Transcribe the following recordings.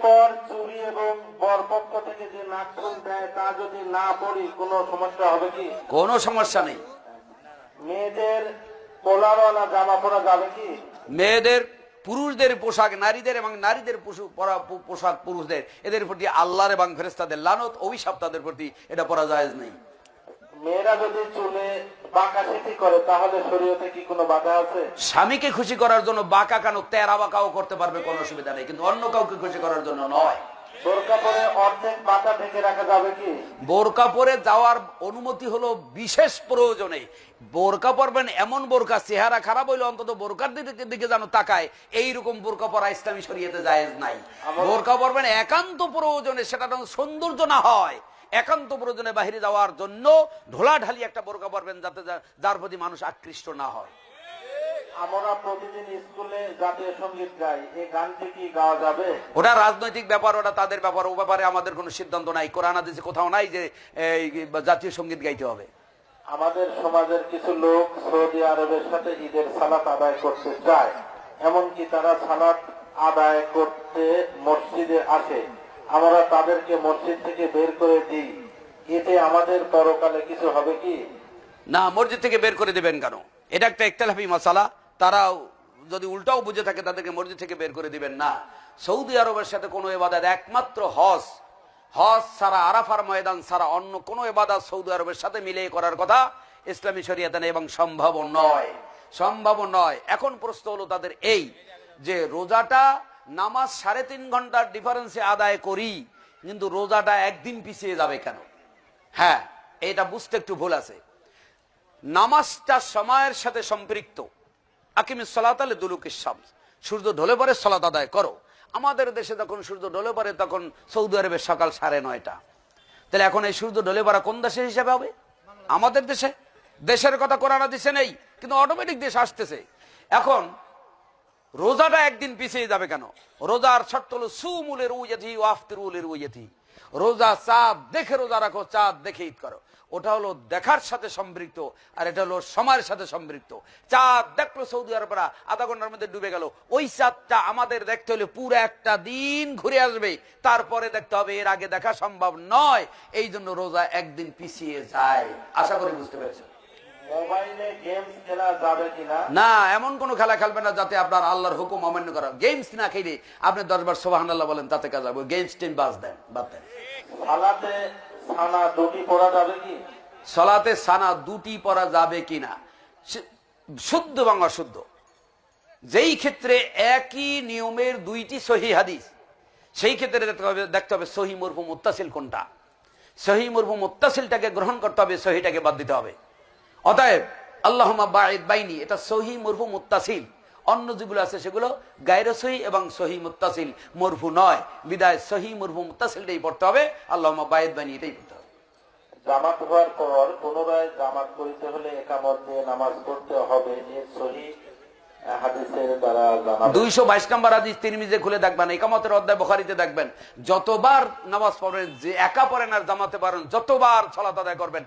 পর চুরি এবং বরপক্ষ থেকে যে নাকফুল দেয় তা যদি না পড়ি কোনো সমস্যা হবে কি? কোনো সমস্যা নেই। মেয়েদের কলারওয়ালা জামা পরা যাবে কি? মেয়েদের পুরুষদের পোশাক নারীদের এবং নারীদের পোশাক পুরুষদের, এদের প্রতি আল্লাহর এবং ফেরেশতাদের লানত অভিশাপ তাদের প্রতি, এটা পরা জায়েজ নেই। মেয়েরা যদি চুলে বাঁকা সিঁথি করে তাহলে শরীয়তে কি কোনো বাধা আছে? স্বামীকে খুশি করার জন্য বাঁকা কেন, তেরা বাঁকাও করতে পারবে, কোনো অসুবিধা নেই, কিন্তু অন্য কাউকে খুশি করার জন্য নয়। বোরকা পরে অর্ধেক মাথা ঢেকে রাখা যাবে কি? বোরকা পরে যাওয়ার অনুমতি হলো বিশেষ প্রয়োজনে। বোরকা পরবেন এমন বোরকা, চেহারা খারাপ হইলে অন্তত বোরকার দিকে যেন তাকায়, এইরকম বোরকা পরা ইসলামী শরীয়তে জায়েজ নাই। বোরকা পরবেন একান্ত প্রয়োজনে, সেটা যেন সৌন্দর্য না হয়, একান্ত প্রয়োজনে বাহিরে যাওয়ার জন্য ঢোলাঢালি একটা বোরকা পরবেন, যাতে যার প্রতি মানুষ আকৃষ্ট না হয়। আমরা প্রতিদিন স্কুলে জাতীয় সঙ্গীত গাই, এই গানটি কি গাওয়া যাবে? ওটা রাজনৈতিক ব্যাপার, ওটা তাদের ব্যাপার, ও ব্যাপারে আমাদের কোনো সিদ্ধান্ত নাই। কোরআন হাদিসে কোথাও নাই যে জাতীয় সঙ্গীত গাইতে হবে। আমাদের সমাজের কিছু লোক সৌদি আরবের সাথে ঈদের সালাত আদায় করতে চায়, এমনকি তারা সালাত আদায় করতে মসজিদে আসে, আমরা তাদেরকে মসজিদ থেকে বের করে দিই, এতে আমাদের পরকালে কিছু হবে কি? না, মসজিদ থেকে বের করে দেবেন কেন? এটা একটা ইখতিলাফি মাসালা। তারা যদি উল্টাও বুঝে থাকে, তাদেরকে মসজিদ থেকে বের করে দিবেন না। সৌদি আরবের সাথে কোনো ইবাদত, একমাত্র হজ ছাড়া, আরাফার ময়দান ছাড়া অন্য কোনো ইবাদত সৌদি আরবের সাথে মিলিয়ে করার কথা ইসলামী শরিয়াতে নেই এবং সম্ভব নয়। এখন প্রশ্ন হলো তাদের এই যে রোজাটা নামাজ 3.5 ঘন্টার ডিফারেন্সে আদায় করি, কিন্তু রোজাটা একদিন পিছিয়ে যাবে কেন? হ্যাঁ, এটা বুঝতে একটু ভুল আছে। নামাজটা সময়ের সাথে সম্পৃক্ত। আকিমিস সালাতা লিদুলুকিশ শামস, সূর্য ঢলে পরে সালাত আদায় করো। আমাদের দেশে যখন সূর্য ঢলে পরে তখন সৌদি আরবের সকাল 9:30। তাহলে এখন এই সূর্য ঢলে পড়া কোন দেশের হিসাবে হবে? আমাদের দেশে। দেশের কথা কোরআন হাদিসে নেই, কিন্তু অটোমেটিক দেশ আসতেছে। এখন রোজাটা একদিন পিছিয়ে যাবে কেন? রোজার শর্ত হলো সুমুলের উইয়াতি ওয়া আফতিরুলের উইয়াতি। রোজা চাঁদ দেখে রোজা রাখো, চাঁদ দেখে ঈদ করো। ওটা হলো দেখার সাথে সম্পৃক্ত, আর এটা হলো সময়ের সাথে সম্পৃক্ত। চাঁদ দেখলো সৌদি আরবরা, আধা ঘন্টার মধ্যে ডুবে গেল। ওই চাঁদটা আমাদের দেখতে হলে পুরো একটা দিন ঘুরে আসবে, তারপরে দেখতে হবে। এর আগে দেখা সম্ভব নয়, এই জন্য রোজা একদিন পিছিয়ে যায়। আশা করি বুঝতে পেরেছেন। মোবাইলে গেমস খেলা যাবে কিনা? না, এমন কোন খেলা খেলবে না যাতে আপনার আল্লাহর হুকুম অমান্য করা। গেমস না খেলে আপনি 10 বার সুবহানাল্লাহ বলেন, তাতে কাজ হবে। গেমস টিম বাদ দেন। সালাতে সানা দুটি পড়া যাবে কি? সালাতে সানা দুটি পড়া যাবে কিনা, শুদ্ধ এবং অশুদ্ধ। যেই ক্ষেত্রে একই নিয়মের দুইটি সহিহ হাদিস, সেই ক্ষেত্রে দেখতে হবে সহি মরফু মুত্তাসিল কোনটা। সহি মরফু মুত্তাসিলটাকে গ্রহণ করতে হবে, সহিটাকে বাদ দিতে হবে। অতএব আল্লাহুম্মা বাঈদ বাইনি, এটা সহি মরফু মুত্তাসিল। অন্য যেগুলো আছে সেগুলো গায়রে সহি এবং সহি মুত্তাসিল, মরফু নয়। বিদায় সহি মরফু মুত্তাসিলটাই পড়তে হবে, আল্লাহুম্মা বাঈদ বাইনি এটাই পড়তে হবে। জামাত হওয়ার পর পুনরায় জামাত করিতে হলে একামত দিয়ে নামাজ পড়তে হবে, এর সহি হাদিসের দ্বারা জানা। 222 নম্বর হাদিস তিরমিজিতে খুলে দেখবেন, একামতের অধ্যায় বুখারীতে দেখবেন। যতবার নামাজ পড়বেন, যে একা পড়েন আর জামাতে পড়েন, যতবার সালাত আদায় করবেন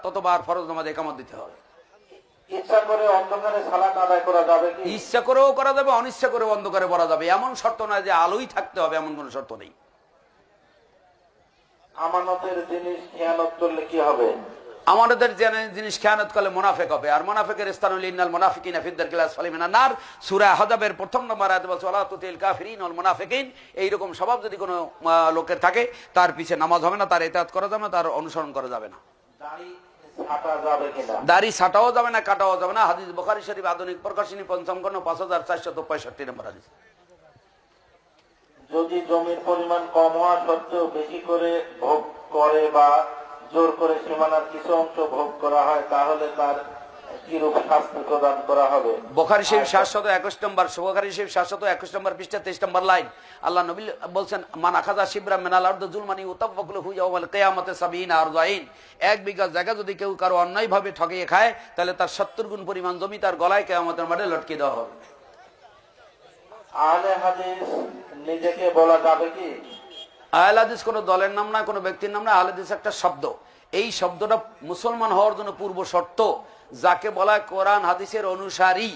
ততবার ফরজ নামাজে একামত দিতে হবে। ইচ্ছা করে অন্ধকারে সালাত আদায় করা যাবে কি? ইচ্ছা করেও করা যাবে, অনিচ্ছা করেও অন্ধকারে পড়া যাবে। এমন শর্ত নয় যে আলোই থাকতে হবে, এমন কোন শর্ত নেই। আমানতের জিনিস খেয়ানত করলে কি হবে? আমাদের জিনিস খেয়ানত করলে মুনাফিক হবে। আর মুনাফিকের স্থান হলো ইন্নাল মুনাফিকিনা ফিদ দারকিল আসফালি মিনান নার। সূরা আহজাবের 1 নম্বর আয়াতে বলছে ওয়ালা তুতিল কাফিরিন ওয়াল মুনাফিকিন। এইরকম স্বভাব যদি কোনো লোকের থাকে, তার পিছে নামাজ হবে না, তার ইতাআত করা যাবে না, তার অনুসরণ করা যাবে না। দাড়ি ছাটাও যাবে না, কাটাও যাবে না। হাদিস বুখারী শরীফ আধুনিক প্রকাশনী 5ম খণ্ড 5465 নম্বর হাদিস। যদি জমির পরিমাণ কম হওয়া সত্ত্বেও বেশি করে ভোগ করে বা জোর করে সীমানার কিছু অংশ ভোগ করা হয়, তাহলে তার কিরূপ শাস্তি প্রদান করা হবে? বুখারী শরীফ 721 নম্বর, বুখারী শরীফ 721 নম্বর পৃষ্ঠা 23 নম্বর লাইন। আল্লাহ নবী বলছেন, মান আখাযা শিবরা মিনাল আরদি যুলমানি ইউতাফাকু লাহু ইয়াওমাল কিয়ামাতি 70 আরদাইন। 1 বিঘা জায়গা যদি কেউ কারো অন্যায় ভাবে ঠকিয়ে খায়, তাহলে তার 70 গুণ পরিমাণ জমি তার গলায় কিয়ামতের মাঠে লটকে দেওয়া হবে। আহলে হাদিস নিজেকে বলা যাবে কি? আহলে হাদিস কোনো দলের নাম না, কোনো ব্যক্তির নাম না। আহলে হাদিস একটা শব্দ। এই শব্দটা মুসলমান হওয়ার জন্য পূর্ব শর্ত। যাকে বলা হয় কোরআন হাদিসের অনুসারী,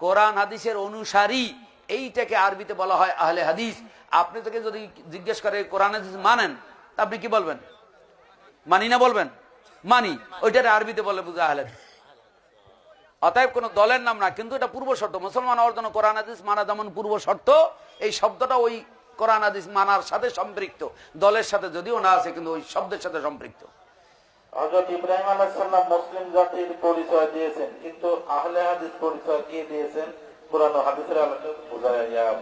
কোরআন হাদিসের অনুসারী, এইটাকে আরবিতে বলা হয় আহলে হাদিস। আপনি থেকে যদি জিজ্ঞেস করে কোরআন হাদিস মানেন, তা আপনি কি বলবেন? মানি না বলবেন? মানি। ওইটারে আরবিতে বলে বুঝা আহলে হাদিস। অতএব কোন দলের নাম না, কিন্তু এটা পূর্ব শর্ত। মুসলমান হওয়ার জন্য কোরআন হাদিস মানা যেমন পূর্ব শর্ত, এই শব্দটা ওই কোরআন হাদিস মানার সাথে সম্পৃক্ত, দলের সাথে যদিও না আছে, কিন্তু ওই শব্দের সাথে সম্পৃক্ত। হযরত ইব্রাহিম আলাইহিস সালাম মুসলিম জাতির পরিচয় দিয়েছেন, কিন্তু আহলে হাদিস পরিচয় কি দিয়েছেন? কোরআন ও হাদিসের আলোচনা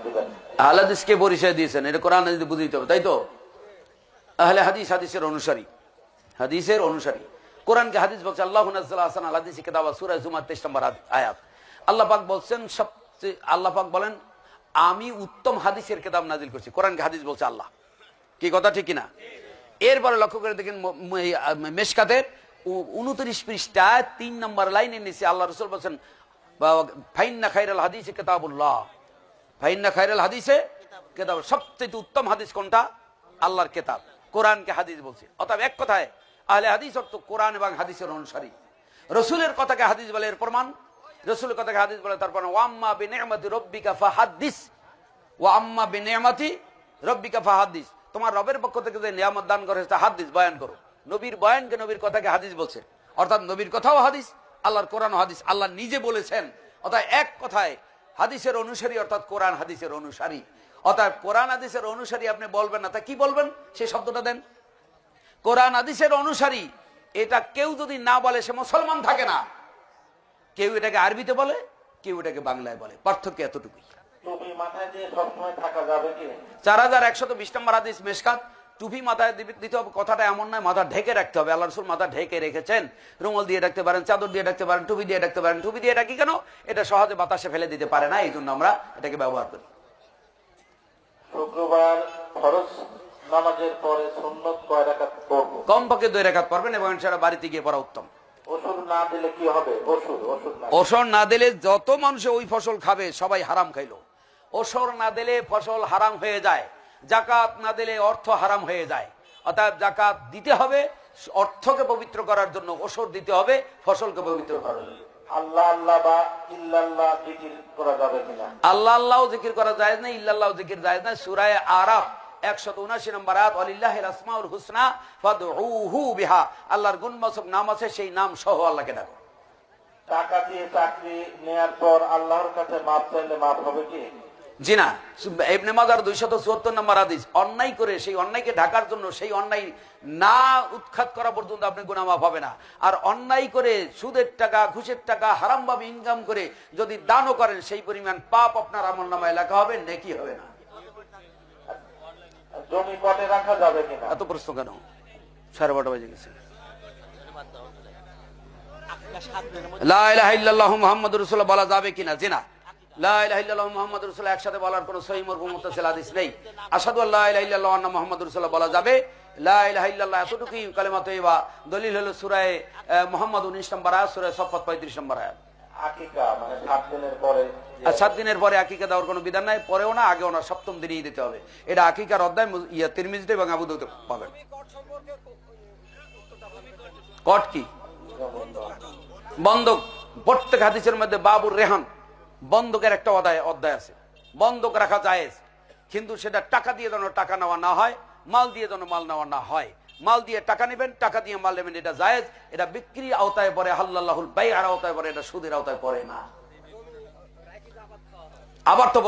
বুঝান। আহলে হাদিসকে পরিচয় দিয়েছেন, এটা কোরআন হাদিস বুঝিতে হবে, তাই তো? আহলে হাদিস হাদিসের অনুসারী, হাদিসের অনুসারী। কোরআনকে হাদিস বলছে আল্লাহু নাযালা আহসান আল হাদিস কিতাব সূরা জুমার 23 নম্বর আয়াত। আল্লাহ পাক বলছেন, সবচেয়ে আল্লাহ পাক বলেন আমি উত্তম হাদিসের কিতাব নাজিল করছি। কোরআনকে হাদিস বলছে আল্লাহ, কি কথা ঠিক কিনা? এরপরে লক্ষ্য করে দেখেন মেশকাতের 29 পৃষ্ঠায় 3 নম্বর লাইনের নিচে আল্লাহ রাসূল বলেন ফাইন্না খায়রাল হাদিসে কিতাবুল্লাহ, ফাইন্না খায়রাল হাদিসে কিতাব, সবচেয়ে উত্তম হাদিস কোনটা? আল্লাহর কিতাব, কোরআনকে হাদিস বলছে। অর্থাৎ এক কথায় আহলে হাদিস অর্থ কোরআন এবং হাদিসের অনুসারী। রসুলের কথাকে হাদিস বলে, এর প্রমাণ রসুলের কথাকে হাদিস বলে। তারপর ওয়াম্মা বিনিআমাতি রব্বিকা ফাহাদ্দিস, ওয়াম্মা বিনিআমাতি রব্বিকা ফাহাদ্দিস, তোমার রবের পক্ষ থেকে যে নিয়ামত দান করেছে তা হাদিস বয়ান করো। নবীর বয়ানকে, নবীর কথাকে হাদিস বলছে। অর্থাৎ নবীর কথাও হাদিস, আল্লাহর কোরআন হাদিস, আল্লাহ নিজে বলেছেন। অর্থাৎ এক কথায় হাদিসের অনুসারী অর্থাৎ কোরআন হাদিসের অনুসারী। অর্থাৎ কোরআন হাদিসের অনুসারী আপনি বলবেন না, তা কি বলবেন? সেই শব্দটা দেন, কোরআন হাদিসের অনুসারী। এটা কেউ যদি না বলে সে মুসলমান থাকে না। কেউ এটাকে আরবিতে বলে, কেউ এটাকে বাংলায় বলে, পার্থক্য এতটুকুই। টুপি মাথায় দিয়ে সবসময় থাকা যাবে কি? 4120 নম্বর হাদিস মেশকাত। টুপি মাথায় দিতে হবে কথাটা এমন নয়, মাথা ঢেকে রাখতে হবে। আল্লাহ রাসূল মাথা ঢেকে রেখেছেন, রুমাল দিয়ে রাখতে পারেন, চাদর দিয়ে রাখতে পারেন, টুপি দিয়ে রাখতে পারেন। টুপি দিয়ে রাখি কেন? এটা সহজে বাতাসে ফেলে দিতে পারে না, এই জন্য আমরা এটাকে ব্যবহার করি। শুক্রবার ফরজ নামাজের পরে সুন্নত কয় রাকাত পড়ব? কমপক্ষে 2 রাকাত পড়বেন এবং সেটা বাড়িতে গিয়ে পড়া উত্তম। ওষুধ না দিলে কি হবে? ওষুধ না দিলে যত মানুষ ওই ফসল খাবে সবাই হারাম খাইলো। ওষুধ না দিলে ফসল হারাম হয়ে যায়, জাকাত না দিলে অর্থ হারাম হয়ে যায়। অর্থাৎ জাকাত দিতে হবে অর্থকে পবিত্র করার জন্য, ওষুধ দিতে হবে ফসলকে পবিত্র করার জন্য। আল্লাহ আল্লাহ বা ইল্লাল্লাহ জিকির করা যাবে কিনা? আল্লাহ আল্লাহ জিকির করা যায় না, ইল্লাল্লাহ জিকির যায় না। সূরা আরাফ 179 নম্বর আয়াত, ওয়ালিল্লাহিল আসমাউল হুসনা ফাদউহু বিহা, আল্লাহর গুণবাচক নাম আছে, সেই নাম সহ আল্লাহকে ডাকো। টাকা দিয়ে চাকরি নেয়ার পর আল্লাহর কাছে মাপ চাইলে মাপ হবে কি? জি না। ইবনে মাজার 274 নম্বর হাদিস, অন্যায় করে সেই অন্যায়কে ঢাকার জন্য, সেই অন্যায় না উৎখাত করা পর্যন্ত আপনি গুনাহ মাফ হবে না। আর অন্যায় করে সুদের টাকা, ঘুষের টাকা হারামভাবে ইনকাম করে যদি দানও করেন, সেই পরিমাণ পাপ আপনার আমলনামায় লেখা হবে, নেকি হবে না। জমি পটে রাখা যাবে কিনা? এত প্রশ্ন কেন? 12:30 বেজে গেছে। লা ইলাহা ইল্লাল্লাহু মুহাম্মাদুর রাসূলুল্লাহ বলা যাবে কিনা? জি না। লা ইলাহা ইল্লাল্লাহু মুহাম্মাদুর রাসূলুল্লাহ একসাথে বলার কোনো সহিহ মারফু মুত্তাসিল হাদিস নেই। আশহাদু আল্লা ইলাহা ইল্লাল্লাহু ওয়া আন্না মুহাম্মাদুর রাসূলুল্লাহ বলা যাবে। লা ইলাহা ইল্লাল্লাহ এতটুকুই কালেমা তয়্যিবা। দলিল হলো সূরা মুহাম্মদ 19 নম্বর আয়াত, সূরা সাফফাত 35 নম্বর আয়াত। আকিকা মানে 7 দিনের পরে, 7 দিনের পরে আকিকা দেওয়ার কোনো বিধান নাই, পরেও না আগেও না, 7ম দিনেই দিতে হবে। এটা আকিকার অধ্যায় তিরমিজিতে এবং আবু দাউদে পাবেন। কট কি? বন্ধক। প্রত্যেক হাদিসের মধ্যে বাবুর রেহান, বন্ধকের একটা অধ্যায় আছে। বন্ধক রাখা জায়েজ, কিন্তু সেটা টাকা দিয়ে যেন টাকা নেওয়া না হয়, মাল দিয়ে যেন মাল নেওয়া না হয়। মাল দিয়ে টাকা নেবেন, টাকা দিয়ে মাল নেবেন, এটা জায়েজ। এটা বিক্রির আওতায় পড়ে, হাল্লাল্লাহুল বাই'আর আওতায় পড়ে, এটা সুদের আওতায় পড়ে না। আবার তো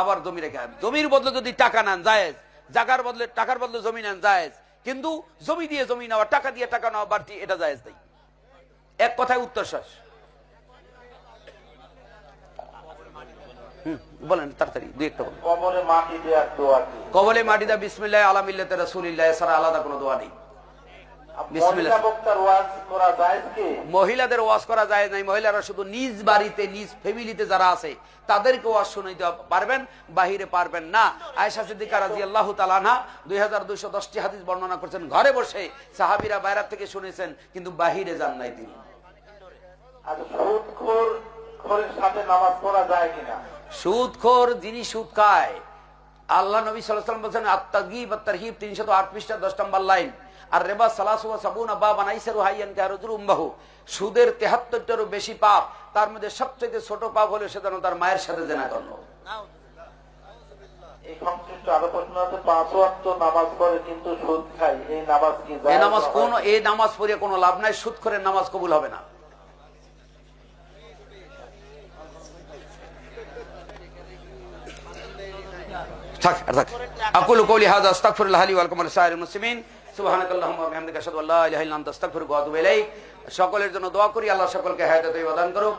আবার জমি রেখে, জমির বদলে যদি টাকা নেন জায়েজ, জায়গার বদলে টাকার বদলে জমি নেন জায়েজ, কিন্তু জমি দিয়ে জমি নেওয়া, টাকা দিয়ে টাকা নেওয়া বাড়তি, এটা জায়েজ নেই। এক কথায় উত্তর শেষ। বলেন তাড়াতাড়ি, দুই একটা বলেন। কবরে মাটি দেওয়ার দোয়া কি? কবরে মাটি দেওয়া বিসমিল্লাহ আলা মিল্লাতি রাসূলিল্লাহ ছাড়া আলাদা কোনো দোয়া নেই। বিসমিল্লাহ। মহিলাদের ওয়াজ করা যায় নাই। মহিলারা শুধু নিজ বাড়িতে, নিজ ফ্যামিলিতে যারা আছে তাদেরকে ওয়াজ শুনাইতে পারবেন, বাহিরে পারবেন না। আয়েশা সিদ্দিকা রাদিয়াল্লাহু তাআলা আনহা 2210টি হাদিস বর্ণনা করেছেন, ঘরে বসে সাহাবীরা বাইরে থেকে শুনেছেন, কিন্তু বাহিরে যান নাই তিনি। আর সুদখোরের সাথে নামাজ পড়া যায় কিনা? সুদখোর যিনি সুদ খায়, আল্লাহ নবী সাল্লাল্লাহু আলাইহি ওয়াসাল্লাম বলেছেন আত-তাগীব আত-তারহিব 308 পৃষ্ঠা 10 নম্বর লাইন, আর রেবা সালাসু ওয়া সাবুনা বাবান আইসারু হাইয়ান কারুজুর উম্মাহু, সুদের 73টারও বেশি পাপ, তার মধ্যে সবচেয়ে ছোট পাপ হলো সে যেন তার মায়ের সাথে জিনা করলো। এই সংশ্লিষ্ট আরো প্রশ্ন আছে, 5 ওয়াক্ত নামাজ পড়ে কিন্তু সুদ খায়, এই নামাজ কি এই জায়েজ নামাজ হয়? এই নামাজ পড়ে কোনো লাভ নাই, সুদখোরের নামাজ কবুল হবে না। আকুলু কওলি হাযা আস্তাগফিরুল্লাহ লি ওয়া লাকুম ওয়া লিসাইরিল মুসলিমিন সুবহানাকাল্লাহুম্মা ওয়া বিহামদিকা আশহাদু আল্লা ইলাহা ইল্লা আনতা আস্তাগফিরুকা ওয়া আতুবু ইলাইক। সকলের জন্য দোয়া করি, আল্লাহ সকলকে হায়াত তৈয়বা দান করুক।